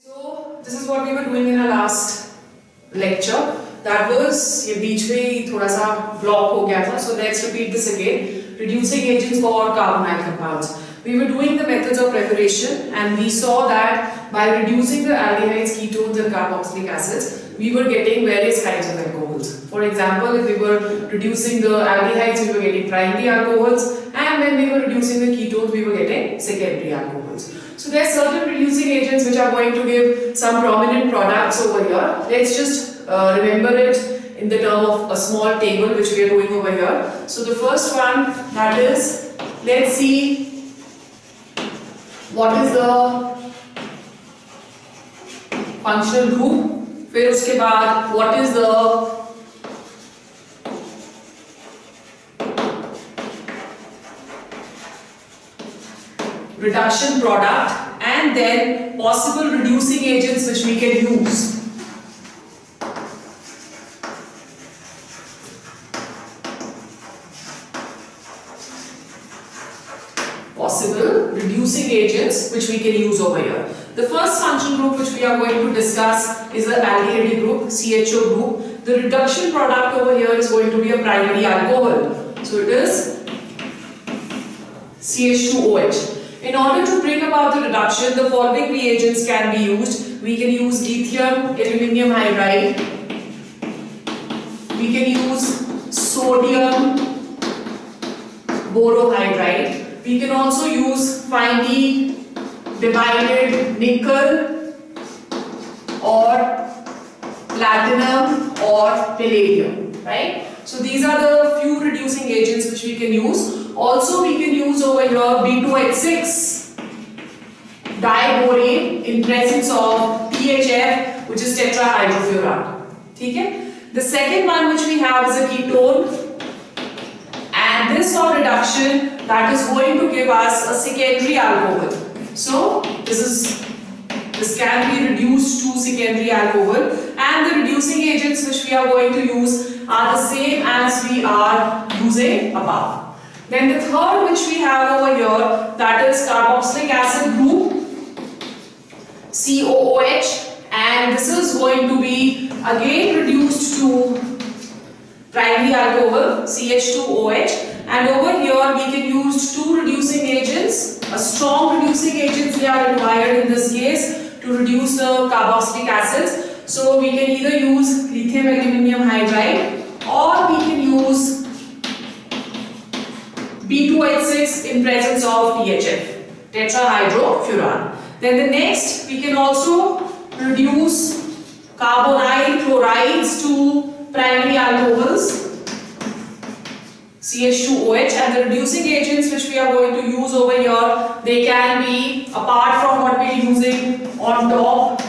So this is what we were doing in our last lecture. That was ये बीच में ही थोड़ा सा block हो गया था. So let's repeat this again. Reducing agents for carbonyl compounds. We were doing the methods of preparation and we saw that by reducing the aldehydes, ketones and carboxylic acids, we were getting various kinds of alcohols. For example, if we were reducing the aldehydes, we were getting primary alcohols, and when we were reducing the ketones, we were getting secondary alcohols. So there are certain reducing agents which are going to give some prominent products over here. Let's just remember it in the term of a small table which we are doing over here. So the first one, that is, let's see what is the functional group. फिर उसके बाद what is the reduction product, and then possible reducing agents which we can use. Possible reducing agents which we can use over here. The first function group which we are going to discuss is the aldehyde group, CHO group. The reduction product over here is going to be a primary alcohol. So it is CH2OH. In order to bring about the reduction, the following reagents can be used. We can use lithium aluminium hydride. We can use sodium borohydride. We can also use finely divided nickel or platinum or palladium, right? So these are the few reducing agents which we can use. Also we can use over here B2H6 diborane in presence of THF, which is tetrahydrofuran. Okay? The second one which we have is a ketone, and this on reduction, that is going to give us a secondary alcohol. So this can be reduced to secondary alcohol, and the reducing agents which we are going to use are the same as we are using above. Then the third which we have over here, that is carboxylic acid group, COOH, and this is going to be again reduced to primary alcohol, CH2OH. And over here we can use two reducing agents. A strong reducing agents we are required in this case to reduce the carboxylic acids. So we can either use lithium aluminium hydride, or we can use B2H6 in presence of THF, tetrahydrofuran. Then the next, we can also reduce carbonyl chlorides to primary alcohols, CH2OH, and the reducing agents which we are going to use over here, they can be, apart from what we are using on top,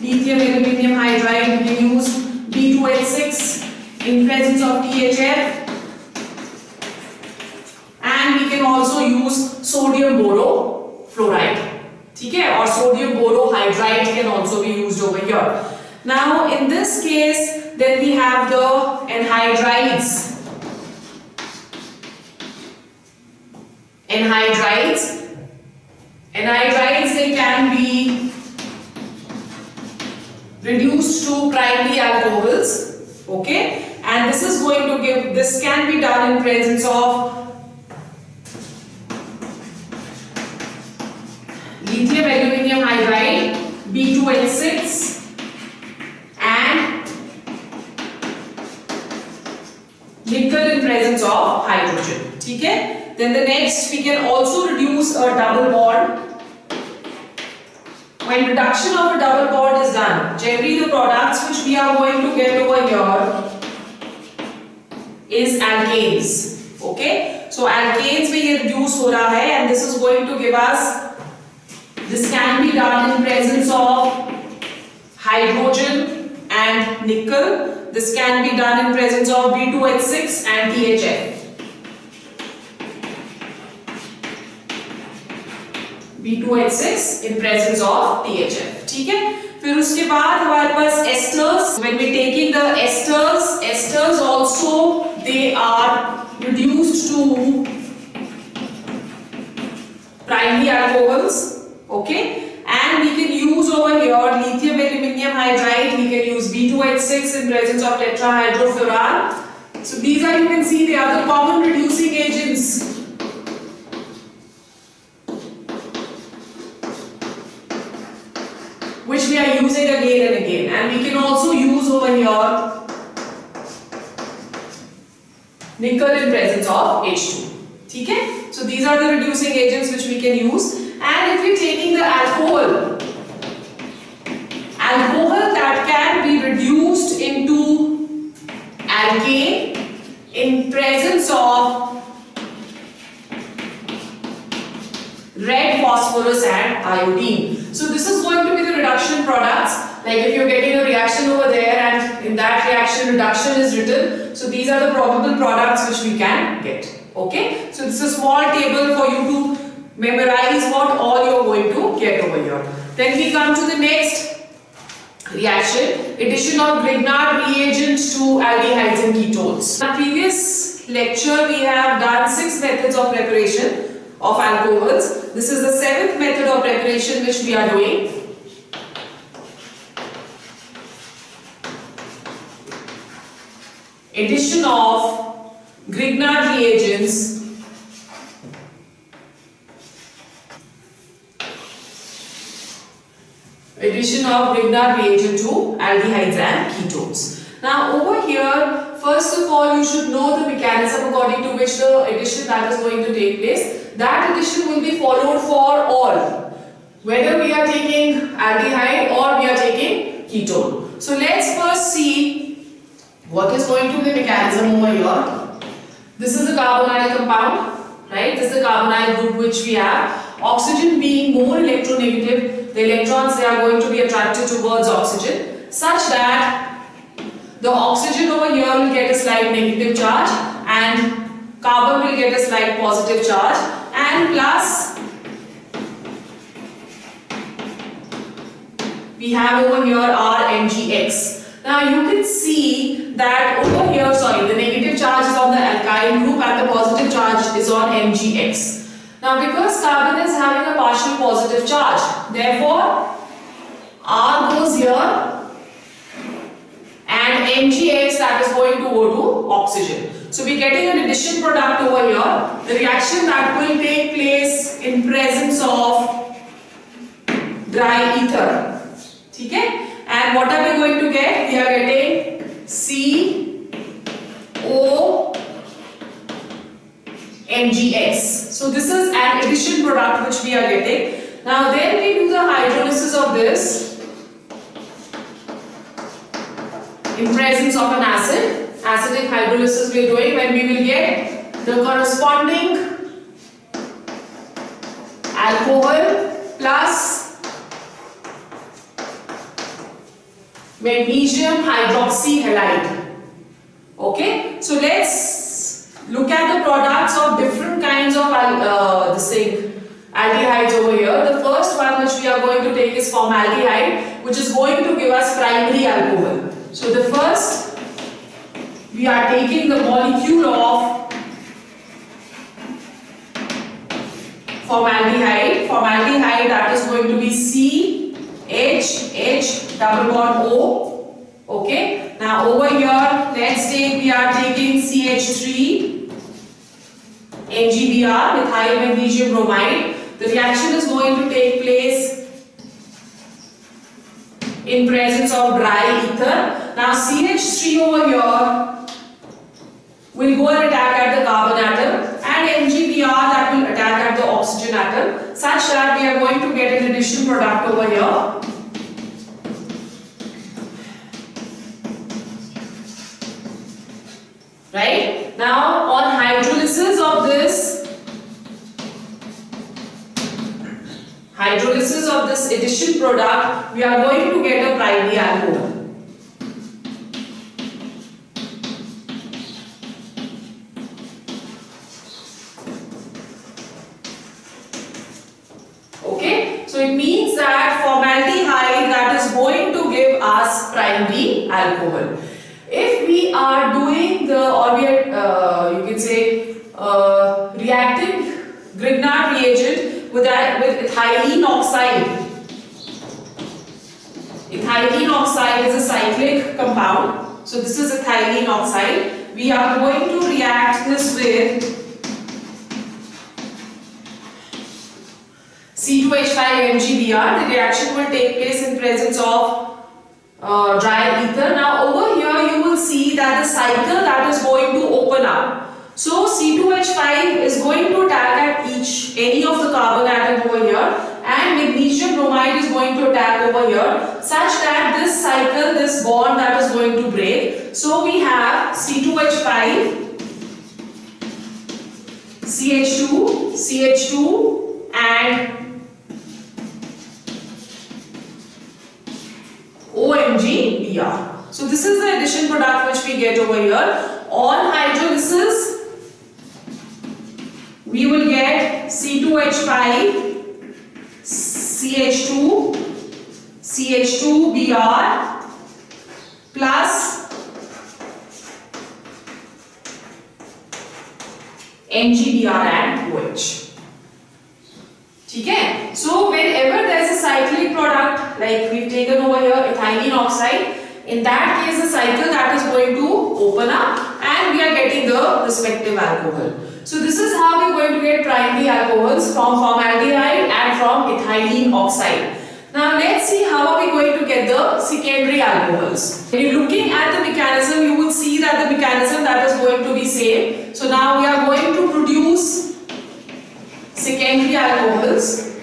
lithium aluminium hydride, we can use B2H6 in presence of THF, and we can also use sodium borofluoride, okay, or sodium borohydride can also be used over here. Now in this case, then we have the anhydrides. Anhydrides, they can be reduced to primary alcohols, okay, and this is going to give, this can be done in presence of lithium aluminium hydride, B2H6, and nickel in presence of hydrogen, okay. Then the next, we can also reduce a double bond. When reduction of a double bond is done, generally the products which we are going to get over here is alkanes, okay. So alkanes में ये reduce हो रहा है, and this is going to give us, this can be done in presence of hydrogen and nickel. This can be done in presence of B2H6 and THF. B2H6 in presence of THF, ठीक है. फिर उसके बाद हमारे पास esters. When we taking the esters also they are reduced to primary alcohols, okay, and And we can use over here lithium aluminium hydride, we can use B2H6 in presence of tetrahydrofuran. So these are, you can see, the other common reducing agents. Which we are using again and again. And we can also use over here nickel in presence of H2. Okay? So these are the reducing agents which we can use. And if we're taking the alcohol that can be reduced into alkane in presence of red phosphorus and iodine. So this is going to be the reduction products. Like if you're getting a reaction over there and in that reaction reduction is written, so these are the probable products which we can get. Okay, so this is a small table for you to memorize what all you're going to get over here. Then we come to the next reaction, addition of Grignard reagent to aldehydes and ketones. In the previous lecture we have done 6 methods of preparation of alcohols. This is the 7th method of preparation which we are doing. Addition of Grignard reagents to aldehydes and ketones. Now over here, first of all you should know the mechanism according to which the addition that is going to take place. That addition will be followed for all, whether we are taking aldehyde or we are taking ketone. So let's first see what is going to be the mechanism over here. This is a carbonyl compound, right? This is the carbonyl group which we have. Oxygen being more electronegative, the electrons, they are going to be attracted towards oxygen, such that the oxygen over here will get a slight negative charge and carbon will get a slight positive charge, and plus we have over here our MgX. Now you can see that over here, the negative charge is on the alkyl group and the positive charge is on MgX. Now because carbon is having a partial positive charge, therefore R goes here and MgX that is going to go to oxygen. So we are getting an addition product over here. The reaction that will take place in presence of dry ether. Okay? And what are we going to get? We are getting CO MgX. So this is an addition product which we are getting. Now then we do the hydrolysis of this in presence of an acid. Acidic hydrolysis we are doing when we will get the corresponding alcohol plus magnesium hydroxyhalide. Okay, so let's look at the products of different kinds of aldehydes over here. The first one which we are going to take is formaldehyde, which is going to give us primary alcohol. So the first, we are taking the molecule of formaldehyde. Formaldehyde, that is going to be CH double bond O. Okay. Now over here, let's take, we are taking CH3 MgBr, methyl magnesium bromide. The reaction is going to take place in presence of dry ether. Now CH3 over here will go and attack at the carbon atom, and MgBr that will attack at the oxygen atom, such that we are going to get an addition product over here. Right? Now on hydrolysis of this addition product, we are going to get a primary alcohol. Okay, so it means that formaldehyde that is going to give us primary alcohol. If we are doing the, or we are, you can say, reacting Grignard reagent with ethylene oxide, ethylene oxide is a cyclic compound. So this is ethylene oxide. We are going to react this with C2H5MgBr. The reaction will take place in presence of dry ether. Now over here you will see that the cycle that is going to open up. So C2H5 is going to attack at any of the carbon atom over here, and magnesium bromide is going to attack over here, such that this cycle, this bond that is going to break. So we have C2H5, CH2, CH2 and OMgBr. So this is the addition product which we get over here. On hydrolysis, we will get C2H5, CH2, CH2Br plus MgBr and OH. Okay? So whenever there is a cyclic product, like we've taken over here ethylene oxide, in that case the cycle that is going to open up and we are getting the respective alcohol. So this is how we are going to get primary alcohols from formaldehyde and from ethylene oxide. Now let's see how are we going to get the secondary alcohols. When you're looking at the mechanism, you will see that the mechanism that is going to be same. So now we are going to produce secondary alcohols.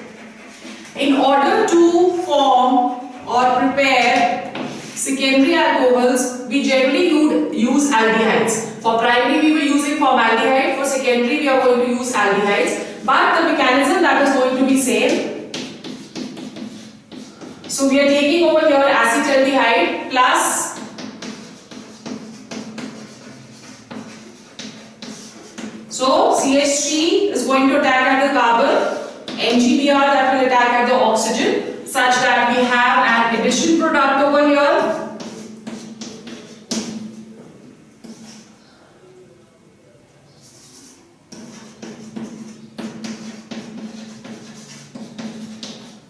In order to form or prepare secondary alcohols, we generally use aldehydes. For primary we were using formaldehyde, for secondary we are going to use aldehydes, but the mechanism that is going to be same. So we are taking over here acetaldehyde plus so CH3 is going to attack at the carbon, MgBr that will attack at the oxygen, such that we have an addition product over here.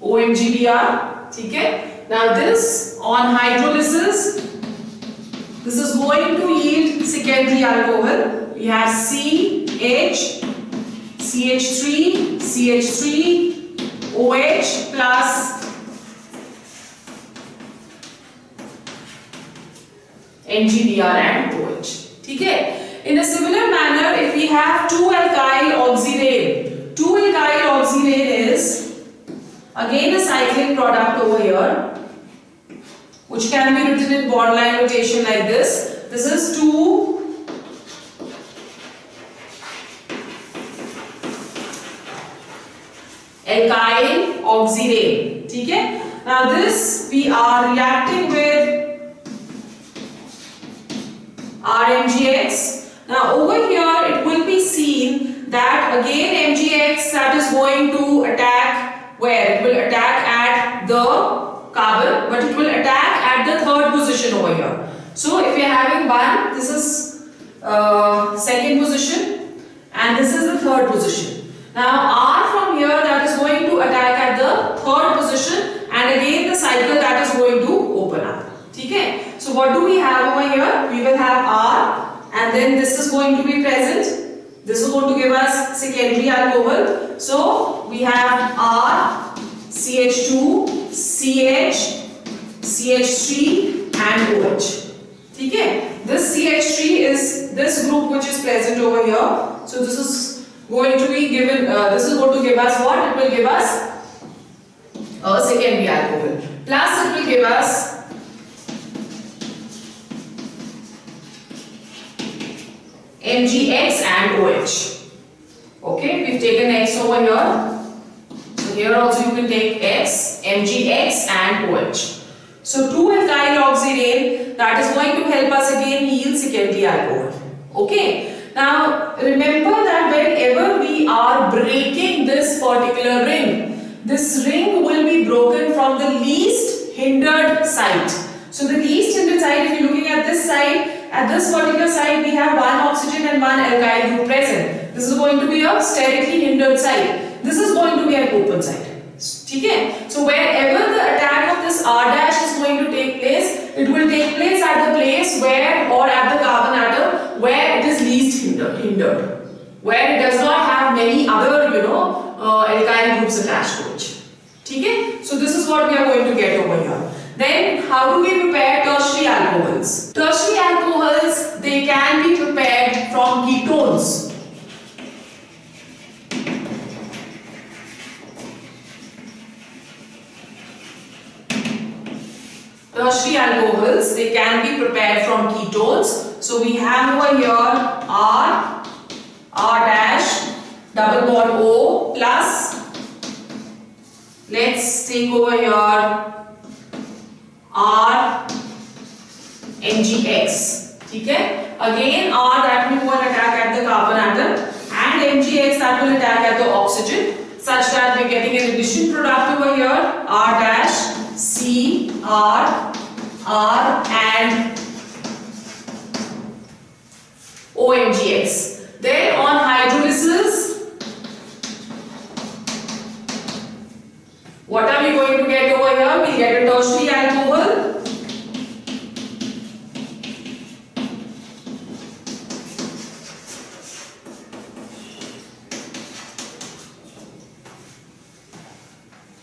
OMgBr. Okay? Now this on hydrolysis, this is going to yield secondary alcohol. We have CH, CH3, CH3, OH plus MgBr and OH. Okay? In a similar manner, if we have 2-alkyl oxidane, 2-alkyl oxidane is again a cyclic product over here, which can be written in bond line notation like this. This is 2 alkyl oxidane. Okay? Now this we are reacting with RMgX. Now over here it will be seen that again MgX that is going to attack where? It will attack at the carbon, but it will attack at the third position over here. So if you are having one, this is second position and this is the third position. Now R from here that is going to attack at the third position, and again the cycle that is going to open up. Okay? So what do we have over here? We will have R, and then this is going to be present. This is going to give us secondary alcohol. So we have R, CH2, CH, CH3 and OH. Okay? This CH3 is this group which is present over here. So this is going to be given, this is going to give us what? It will give us a secondary alcohol. Plus it will give us MgX and OH. Okay, we've taken X over here. So here also you can take X, MgX and OH. So 2-alkyl oxidane that is going to help us again yield secondary alcohol. Okay, now remember that whenever we are breaking this particular ring, this ring will be broken from the least hindered site. So the least hindered site, if you're looking at this side, at this particular site we have one oxygen and one alkyl group present. This is going to be a sterically hindered site. This is going to be an open site. ठीक है? So wherever the attack of this R dash is going to take place, it will take place at the place where, or at the carbon atom where it is least hindered, where it does not have many other alkyl groups attached to it. ठीक है? So this is what we are going to get over here. Then how do we prepare tertiary alcohols? Tertiary alcohols, they can be prepared from ketones. Tertiary alcohols, they can be prepared from ketones. So we have over here R dash, double bond O plus, let's take over here R MgX. ठीक है? Again R that will go and attack at the carbon atom, and MgX that will attack at the oxygen, such that we are getting an addition product over here, R dash C R and OMgX. Then on hydrolysis, what are we going to get over here? We get a tertiary alcohol.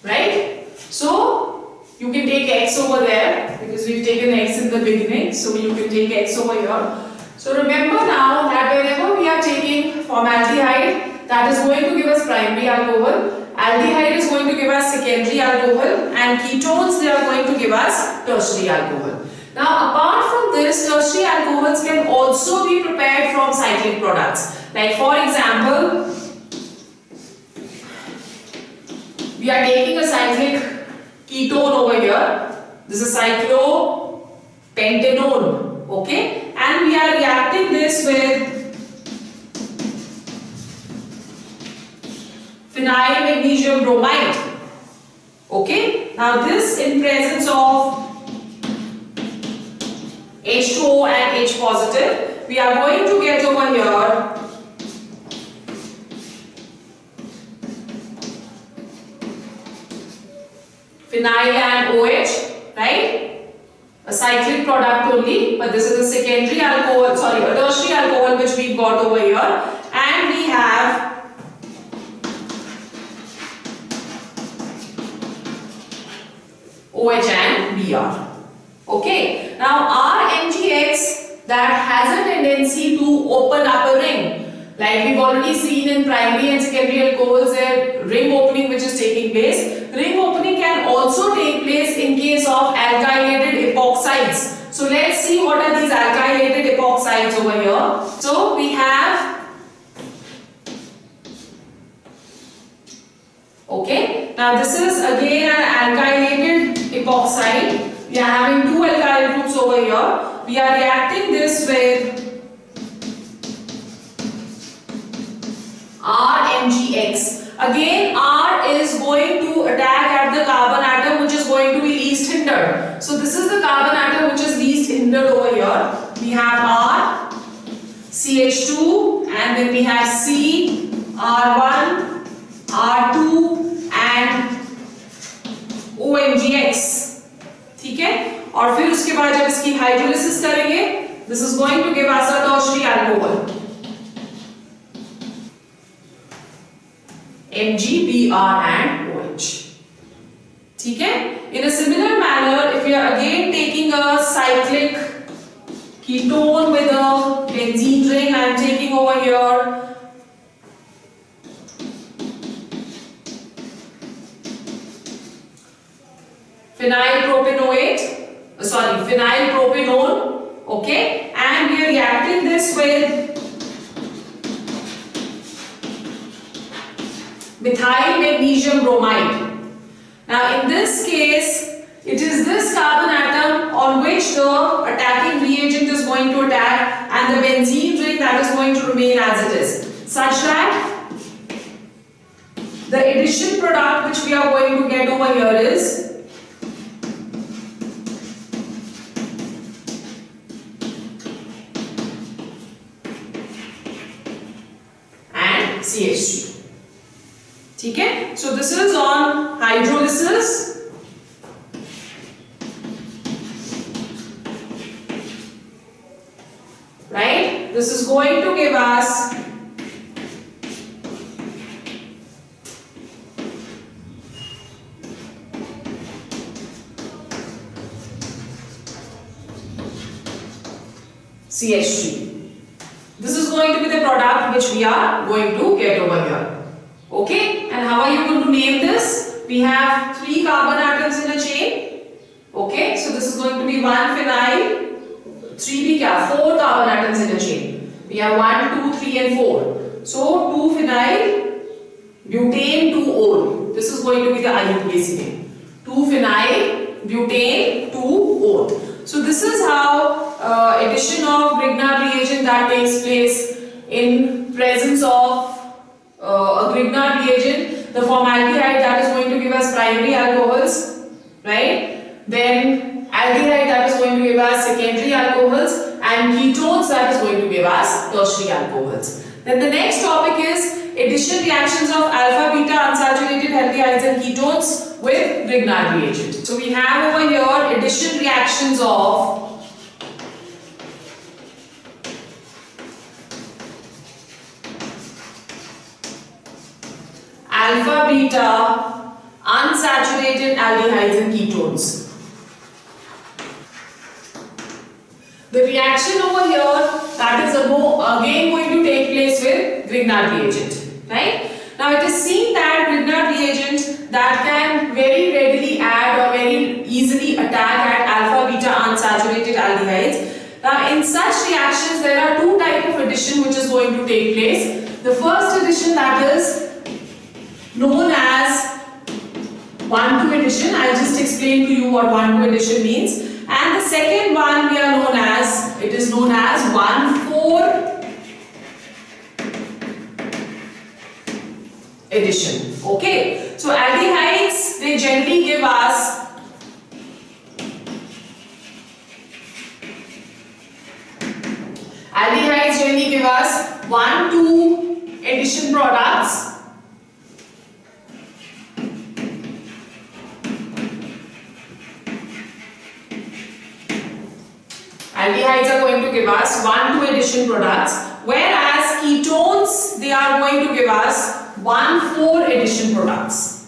Right? So you can take X over there because we've taken X in the beginning. So you can take X over here. So remember now that whenever we are taking formaldehyde, that is going to give us primary alcohol. Aldehyde is going to give us secondary alcohol, and ketones, they are going to give us tertiary alcohol. Now apart from this, tertiary alcohols can also be prepared from cyclic products. Like for example, we are taking a cyclic ketone over here. This is cyclopentanone, okay? And we are reacting this with phenyl magnesium bromide. Okay? Now this in presence of H2O and H positive, we are going to get over here phenyl and OH, right? A cyclic product only, but this is a secondary alcohol, sorry, a tertiary alcohol which we got over here, and we have OH and Br. Okay, now RMgX, that has a tendency to open up a ring. Like we've already seen in primary and secondary alcohols, there ring opening which is taking place. Ring opening can also take place in case of alkylated epoxides. So let's see what are these alkylated epoxides over here. So we have, okay, now this is again an alkylated epoxide. We are having two alkyl groups over here. We are reacting this with RMgX. Again, R is going to attack at the carbon atom which is going to be least hindered. So this is the carbon atom which is least hindered over here. We have R, CH2, and then we have C, R1, R2 and OMgX. ठीक है? और फिर उसके बाद जब इसकी hydrolysis करेंगे, this is going to give us a tertiary alcohol. Mg, Br and OH. ठीक है? In a similar manner, if we are again taking a cyclic ketone with a benzene ring, I am taking over here phenylpropanone, okay, and we are reacting this with methyl magnesium bromide. Now in this case, it is this carbon atom on which the attacking reagent is going to attack, and the benzene ring that is going to remain as it is, such that the addition product which we are going to get over here is CH3. ठीक है, so this is on hydrolysis. Right, this is going to give us CH3. This is going to be the product which we are going to get over here. Okay, and how are you going to name this? We have 3 carbon atoms in a chain. Okay, so this is going to be 1 phenyl, 3 भी क्या 4 carbon atoms in a chain. We have 1, 2, 3 and 4. So 2 phenyl butane 2 ol. This is going to be the IUPAC name. 2 phenyl butane 2 ol. So this is how addition of Grignard reagent that takes place in presence of a Grignard reagent. The formaldehyde that is going to give us primary alcohols, right? Then aldehyde that is going to give us secondary alcohols, and ketones that is going to give us tertiary alcohols. Then the next topic is addition reactions of alpha beta unsaturated aldehydes and ketones with Grignard reagent. So we have over here addition reactions of alpha beta unsaturated aldehydes and ketones. The reaction over here that is again going to take place with Grignard reagent, right? Now it is seen that Grignard reagent that can very readily add or very easily attack at alpha beta unsaturated aldehydes. Now in such reactions there are 2 types of addition which is going to take place. The first addition that is known as 1,2 addition. I'll just explain to you what 1,2 addition means. And the second one we are known as, it is known as 1,4 addition. Okay, so aldehydes they generally give us one, 2 addition products. Aldehydes are going to give us 1, 2 addition products, whereas ketones they are going to give us 1, 4 addition products.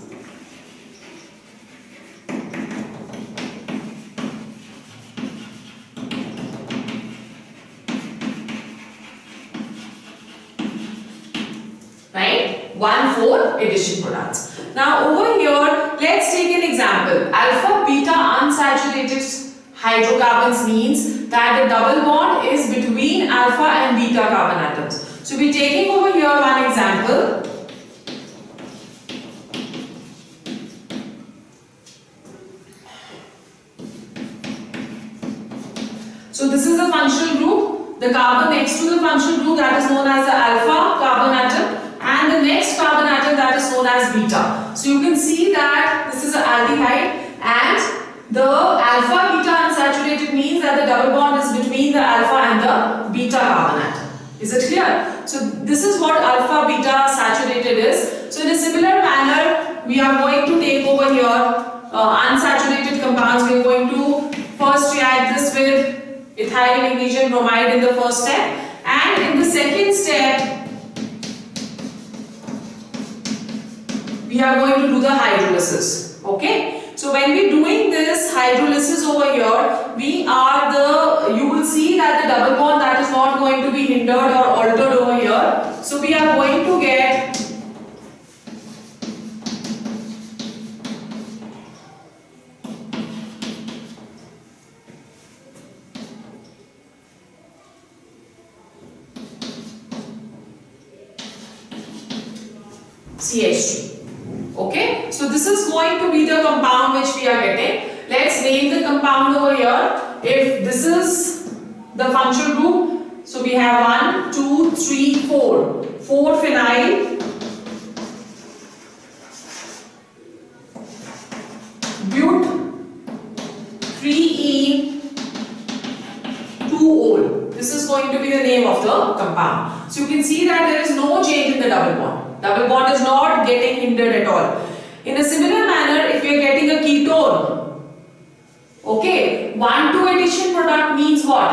Right? 1, 4 addition products. Now over here, let's take an example. Alpha beta unsaturated hydrocarbons means that the double bond is between alpha and beta carbon atoms. So we're taking over here one example. So this is the functional group. The carbon next to the functional group that is known as the alpha carbon atom, and the next carbon atom that is known as beta. So you can see that this is an aldehyde, and the alpha beta unsaturated means that the double bond is between the alpha and the beta carbon atom. Is it clear? So this is what alpha beta saturated is. So in a similar manner, we are going to take over here unsaturated compounds. We are going to first react this with ethyl magnesium bromide in the first step, and in the second step we are going to do the hydrolysis. Okay, so when we doing this hydrolysis over here, you will see that the double bond that is not going to be hindered or altered over here. So we are going to get CH3. Okay, so this is going to be the compound which we are getting. Let's name the compound over here. If this is the functional group, so we have 1, 2, 3, 4. 4 phenyl but 3E 2-ol. This is going to be the name of the compound. So you can see that there is no change in the double bond. Double bond is not getting hindered at all. In a similar manner, if we are getting a ketone, okay, 1,2 addition product means what?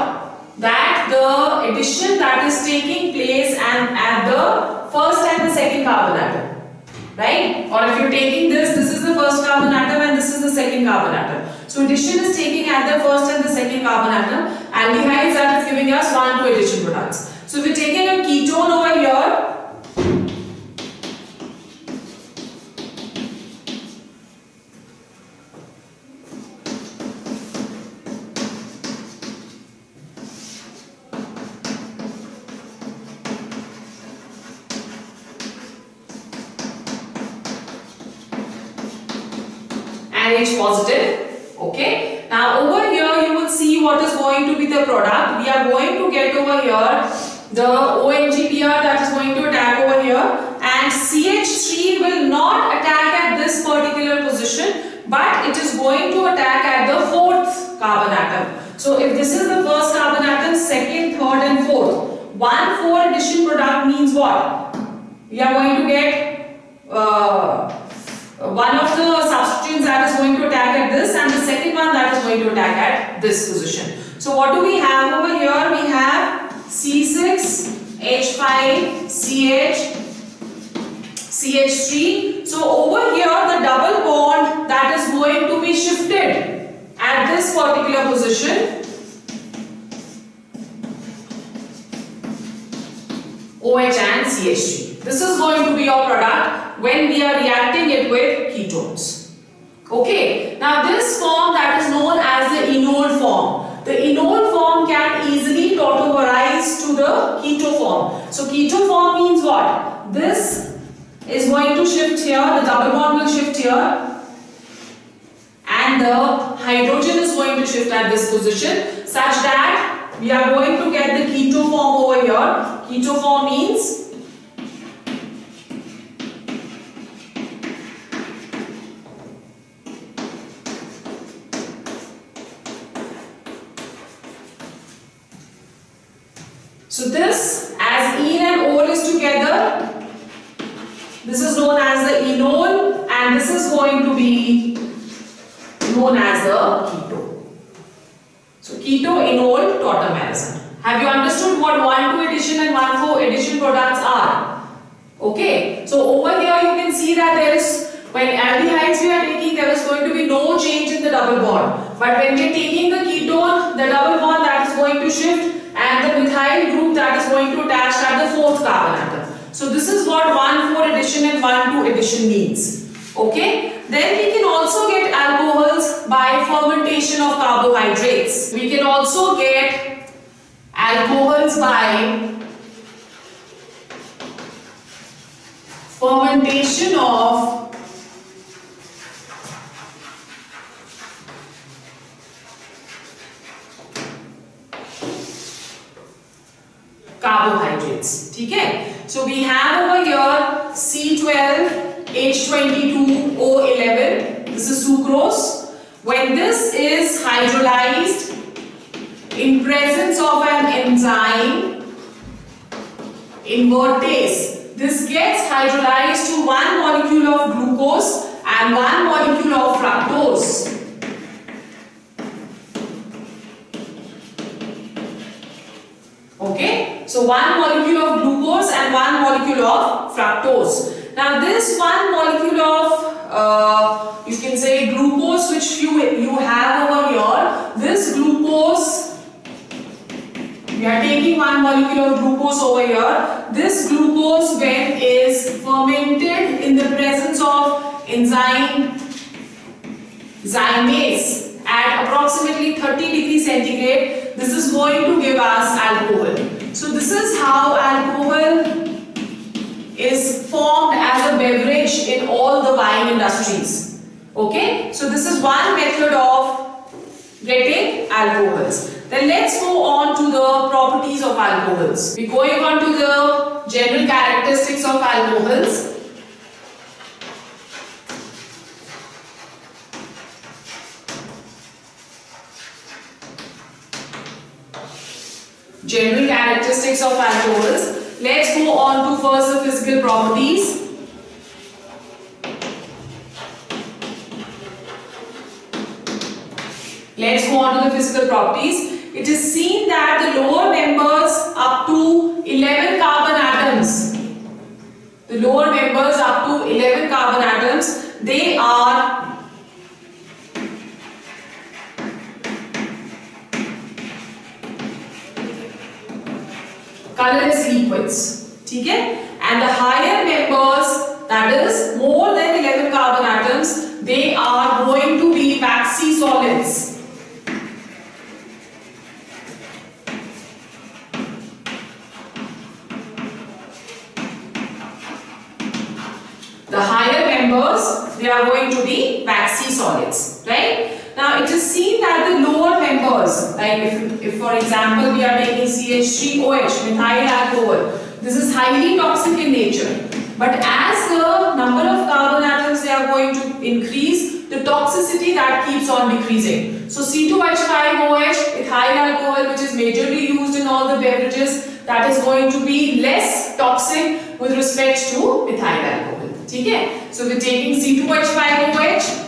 That the addition that is taking place and at the first and the second carbon atom, right? Or if you're taking this is the first carbon atom and this is the second carbon atom. So addition is taking at the first and the second carbon atom. Aldehydes that is giving us 1,2 addition products. So if we're taking a ketone over here, H positive, okay. Now over here you will see what is going to be the product. We are going to get over here the ONGPR that is going to attack over here, and CH3 will not attack at this particular position, but it is going to attack at the fourth carbon atom. So if this is the first carbon atom, second, third and fourth, 1,4 addition product means what? We are going to get one of the substituents that is going to attack at this and the second one that is going to attack at this position. So what do we have over here? We have C6, H5, CH, CH3. So over here the double bond that is going to be shifted at this particular position, OH and CH3. This is going to be your product when we are reacting it with ketones. Okay, now this form that is known as the enol form. The enol form can easily tautomerize to the keto form. So keto form means what? This is going to shift here, the double bond will shift here, and the hydrogen is going to shift at this position such that we are going to get the keto form over here. Keto form means so this, as ene and ol is together, this is known as the enol and this is going to be known as the keto. So keto, enol, tautomerism. Have you understood what 1,2 addition and 1,4 addition products are? Okay, so over here you can see that there is, when aldehydes we are taking, there is going to be no change in the double bond. But when we are taking the ketone, the double bond that is going to shift and the methyl group that is going to attach at the fourth carbon atom. So this is what 1,4 addition and 1,2 addition means. Okay. Then we can also get alcohols by fermentation of carbohydrates. We can also get alcohols by fermentation of carbohydrates. Okay. So we have over here C12, H22, O11. This is sucrose. When this is hydrolyzed in presence of an enzyme invertase, this gets hydrolyzed to one molecule of glucose and one molecule of fructose. Okay, so one molecule of glucose and one molecule of fructose. Now this one molecule of you can say glucose which you have over here, this glucose, we are taking one molecule of glucose over here. This glucose, when is fermented in the presence of enzyme zymase at approximately 30 degrees centigrade, this is going to give us alcohol. So this is how alcohol is formed as a beverage in all the wine industries. Okay, so this is one method of getting alcohols. Then let's go on to the properties of alcohols. We're going on to the general characteristics of alcohols. General characteristics of alcohols. let's go on to first the physical properties. Let's go on to the physical properties. It is seen that the lower members up to 11 carbon atoms, the lower members up to 11 carbon atoms, they are colorless liquids. Okay? And the higher members, that is more than 11 carbon atoms, they are going to be waxy solids. The higher members, they are going to be waxy solids, right? Now it is seen that the lower members, like if for example we are taking CH3OH, methyl alcohol, this is highly toxic in nature. But as the number of carbon atoms they are going to increase, the toxicity that keeps on decreasing. So C2H5OH, ethyl alcohol, which is majorly used in all the beverages, that is going to be less toxic with respect to methyl alcohol. Okay? So we're taking C2H5OH.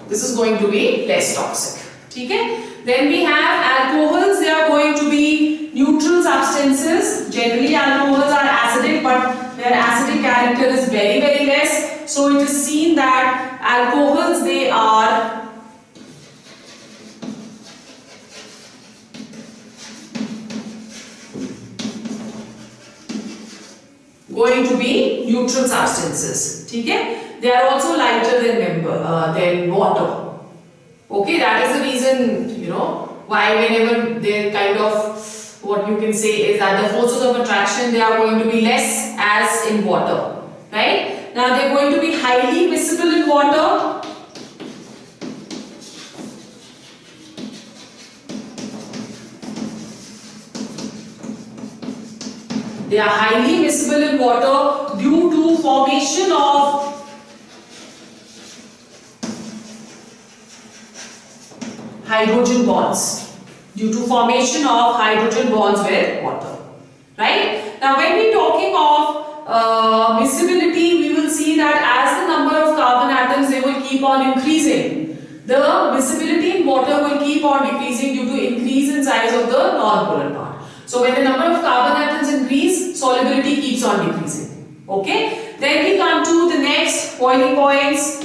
This is going to be less toxic. Okay? Then we have alcohols. They are going to be neutral substances. Generally alcohols are acidic, but their acidic character is very, very less. So it is seen that alcohols, they are going to be neutral substances. Okay? They are also lighter than water. Okay, that is the reason, you know, why whenever they kind of, what you can say is that the forces of attraction, they are going to be less as in water. Right? Now they are going to be highly miscible in water. They are highly miscible in water due to formation of hydrogen bonds. Due to formation of hydrogen bonds with water. Right? Now when we are talking of miscibility, we will see that as the number of carbon atoms, they will keep on increasing. The miscibility in water will keep on decreasing due to increase in size of the non-polar part. So when the number of carbon atoms increase, solubility keeps on decreasing. Okay? Then we come to the next boiling points.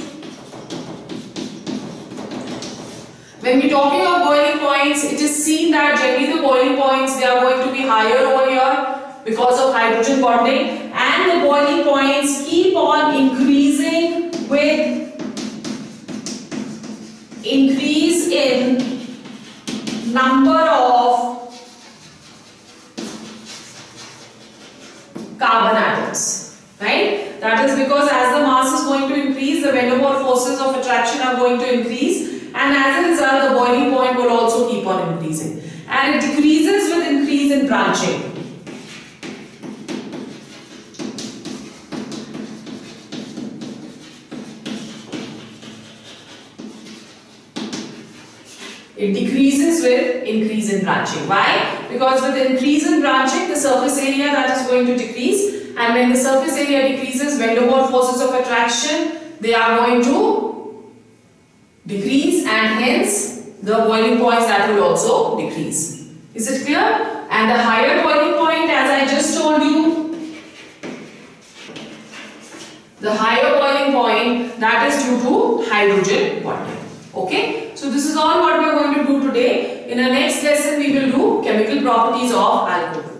When we are talking of boiling points, it is seen that generally the boiling points, they are going to be higher over here because of hydrogen bonding, and the boiling points keep on increasing with increase in number of carbon atoms, right? That is because as the mass is going to increase, the van der Waals forces of attraction are going to increase, and as a result the boiling point will also keep on increasing, and it decreases with increase in branching. It decreases with increase in branching. Why? Because with increase in branching, the surface area that is going to decrease, and when the surface area decreases, van der Waals forces of attraction, they are going to decrease, and hence the boiling points that will also decrease. Is it clear? And the higher boiling point, as I just told you, the higher boiling point, that is due to hydrogen bonding. Okay, so this is all what we are going to do today. In our next lesson, we will do chemical properties of alcohol.